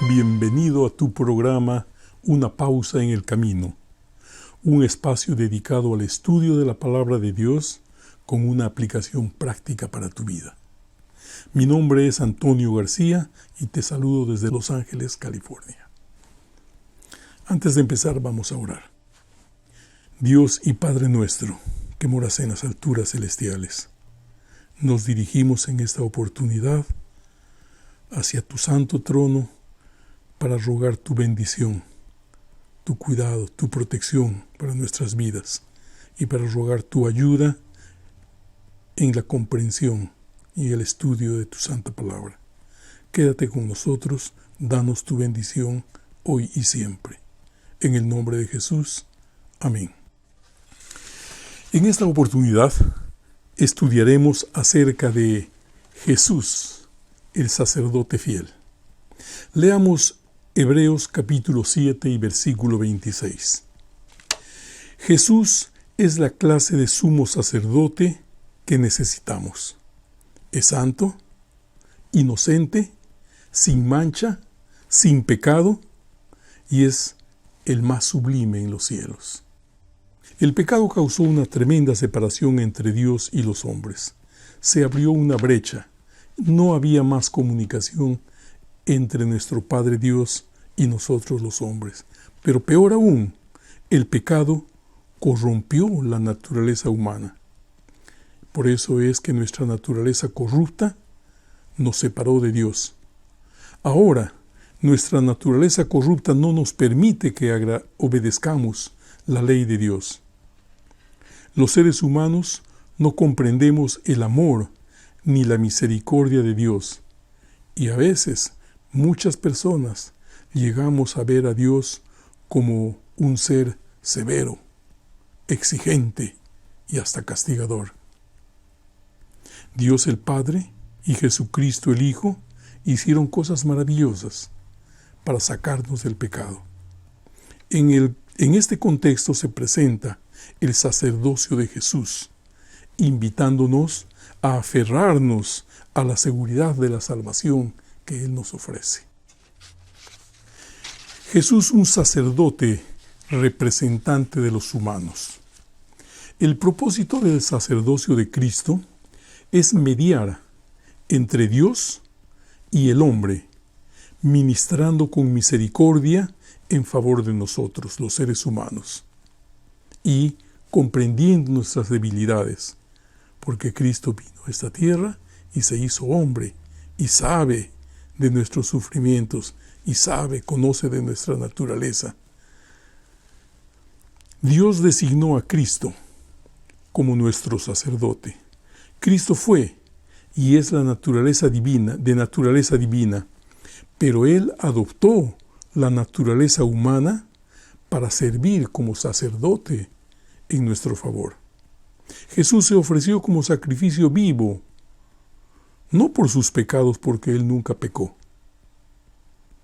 Bienvenido a tu programa Una pausa en el camino, un espacio dedicado al estudio de la palabra de Dios con una aplicación práctica para tu vida. Mi nombre es Antonio García y te saludo desde Los Ángeles, California. Antes de empezar, vamos a orar. Dios y Padre nuestro, que moras en las alturas celestiales, nos dirigimos en esta oportunidad hacia tu santo trono para rogar tu bendición, tu cuidado, tu protección para nuestras vidas y para rogar tu ayuda en la comprensión y el estudio de tu santa palabra. Quédate con nosotros, danos tu bendición hoy y siempre. En el nombre de Jesús. Amén. En esta oportunidad estudiaremos acerca de Jesús, el sacerdote fiel. Leamos Hebreos capítulo 7 y versículo 26. Jesús es la clase de sumo sacerdote que necesitamos. Es santo, inocente, sin mancha, sin pecado, y es el más sublime en los cielos. El pecado causó una tremenda separación entre Dios y los hombres. Se abrió una brecha. No había más comunicación entre nuestro Padre Dios y nosotros los hombres. Pero peor aún, el pecado corrompió la naturaleza humana. Por eso es que nuestra naturaleza corrupta nos separó de Dios. Ahora, nuestra naturaleza corrupta no nos permite que obedezcamos la ley de Dios. Los seres humanos no comprendemos el amor ni la misericordia de Dios, y a veces muchas personas llegamos a ver a Dios como un ser severo, exigente y hasta castigador. Dios el Padre y Jesucristo el Hijo hicieron cosas maravillosas para sacarnos del pecado. En este contexto se presenta el sacerdocio de Jesús, invitándonos a aferrarnos a la seguridad de la salvación que Él nos ofrece. Jesús, un sacerdote representante de los humanos. El propósito del sacerdocio de Cristo es mediar entre Dios y el hombre, ministrando con misericordia en favor de nosotros, los seres humanos, y comprendiendo nuestras debilidades, porque Cristo vino a esta tierra y se hizo hombre, y sabe de nuestros sufrimientos, y conoce de nuestra naturaleza. Dios designó a Cristo como nuestro sacerdote. Cristo fue y es de naturaleza divina, pero Él adoptó la naturaleza humana para servir como sacerdote en nuestro favor. Jesús se ofreció como sacrificio vivo, no por sus pecados, porque Él nunca pecó.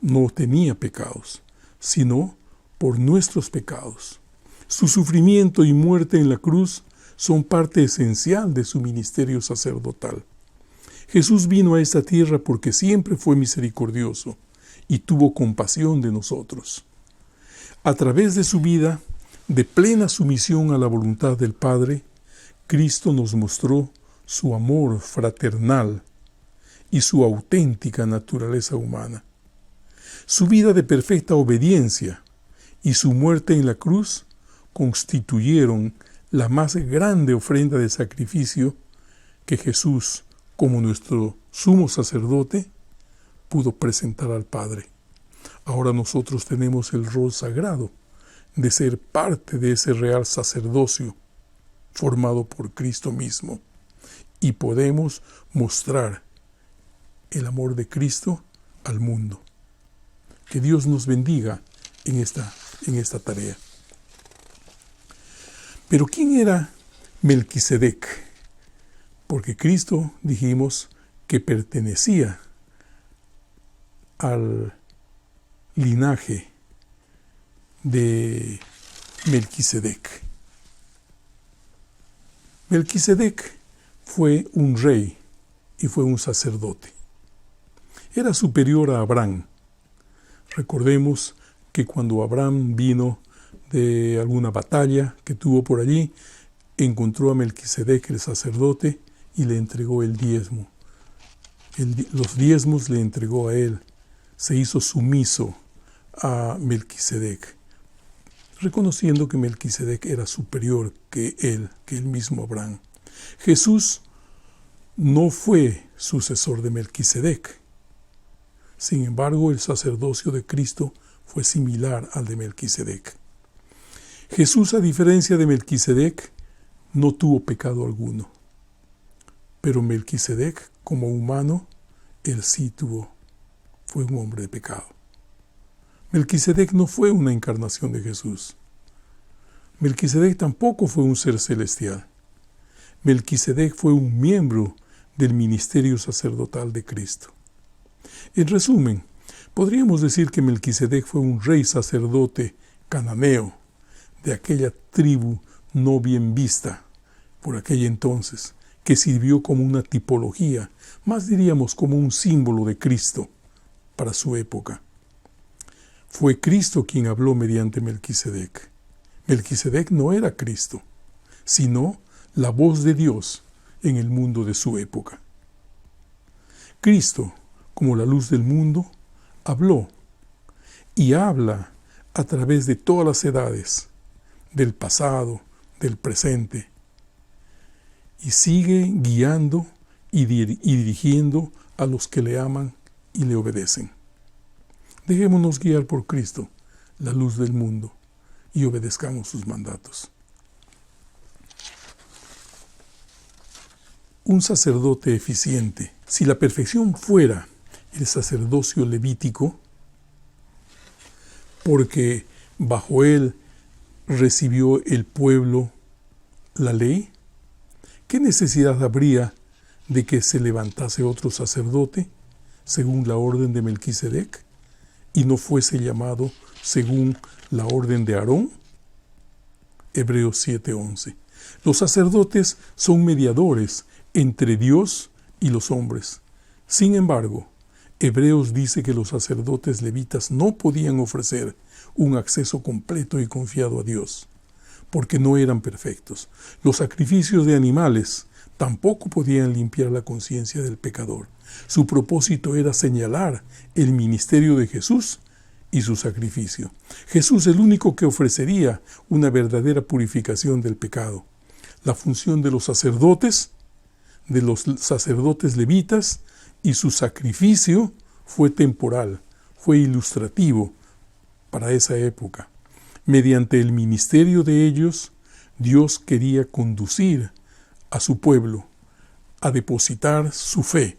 No tenía pecados, sino por nuestros pecados. Su sufrimiento y muerte en la cruz son parte esencial de su ministerio sacerdotal. Jesús vino a esta tierra porque siempre fue misericordioso y tuvo compasión de nosotros. A través de su vida, de plena sumisión a la voluntad del Padre, Cristo nos mostró su amor fraternal y su auténtica naturaleza humana. Su vida de perfecta obediencia y su muerte en la cruz constituyeron la más grande ofrenda de sacrificio que Jesús, como nuestro sumo sacerdote, pudo presentar al Padre. Ahora nosotros tenemos el rol sagrado de ser parte de ese real sacerdocio formado por Cristo mismo, y podemos mostrar el amor de Cristo al mundo. Que Dios nos bendiga en esta tarea. Pero ¿quién era Melquisedec? Porque Cristo, dijimos, que pertenecía al linaje de Melquisedec. Melquisedec fue un rey y fue un sacerdote. Era superior a Abraham. Recordemos que cuando Abraham vino de alguna batalla que tuvo por allí, encontró a Melquisedec, el sacerdote, y le entregó el diezmo. Los diezmos le entregó a él. Se hizo sumiso a Melquisedec, reconociendo que Melquisedec era superior que el mismo Abraham. Jesús no fue sucesor de Melquisedec. Sin embargo, el sacerdocio de Cristo fue similar al de Melquisedec. Jesús, a diferencia de Melquisedec, no tuvo pecado alguno. Pero Melquisedec, como humano, él sí fue un hombre de pecado. Melquisedec no fue una encarnación de Jesús. Melquisedec tampoco fue un ser celestial. Melquisedec fue un miembro del ministerio sacerdotal de Cristo. En resumen, podríamos decir que Melquisedec fue un rey sacerdote cananeo de aquella tribu no bien vista por aquel entonces, que sirvió como una tipología, más diríamos como un símbolo de Cristo para su época. Fue Cristo quien habló mediante Melquisedec. Melquisedec no era Cristo, sino la voz de Dios en el mundo de su época. Cristo, como la luz del mundo, habló y habla a través de todas las edades, del pasado, del presente, y sigue guiando y dirigiendo a los que le aman y le obedecen. Dejémonos guiar por Cristo, la luz del mundo, y obedezcamos sus mandatos. Un sacerdote eficiente. Si la perfección fuera el sacerdocio levítico, porque bajo él recibió el pueblo la ley, ¿qué necesidad habría de que se levantase otro sacerdote según la orden de Melquisedec y no fuese llamado según la orden de Aarón? Hebreos 7:11. Los sacerdotes son mediadores entre Dios y los hombres. Sin embargo, Hebreos dice que los sacerdotes levitas no podían ofrecer un acceso completo y confiado a Dios, porque no eran perfectos. Los sacrificios de animales tampoco podían limpiar la conciencia del pecador. Su propósito era señalar el ministerio de Jesús y su sacrificio. Jesús es el único que ofrecería una verdadera purificación del pecado. La función de los sacerdotes levitas y su sacrificio fue temporal, fue ilustrativo para esa época. Mediante el ministerio de ellos, Dios quería conducir a su pueblo a depositar su fe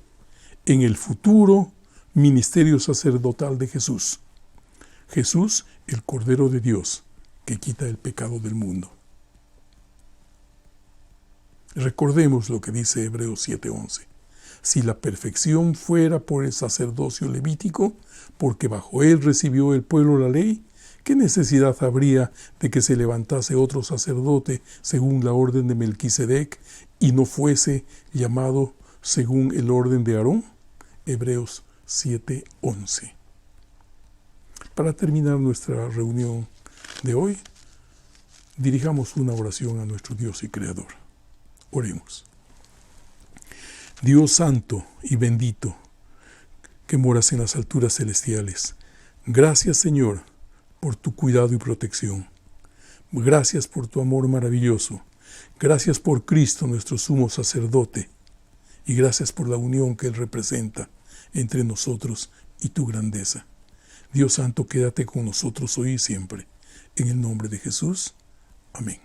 en el futuro ministerio sacerdotal de Jesús. Jesús, el Cordero de Dios, que quita el pecado del mundo. Recordemos lo que dice Hebreos 7:11. Si la perfección fuera por el sacerdocio levítico, porque bajo él recibió el pueblo la ley, ¿qué necesidad habría de que se levantase otro sacerdote según la orden de Melquisedec y no fuese llamado según el orden de Aarón? Hebreos 7:11. Para terminar nuestra reunión de hoy, dirijamos una oración a nuestro Dios y Creador. Oremos. Dios santo y bendito, que moras en las alturas celestiales, gracias, Señor, por tu cuidado y protección. Gracias por tu amor maravilloso. Gracias por Cristo, nuestro sumo sacerdote. Y gracias por la unión que Él representa entre nosotros y tu grandeza. Dios santo, quédate con nosotros hoy y siempre. En el nombre de Jesús. Amén.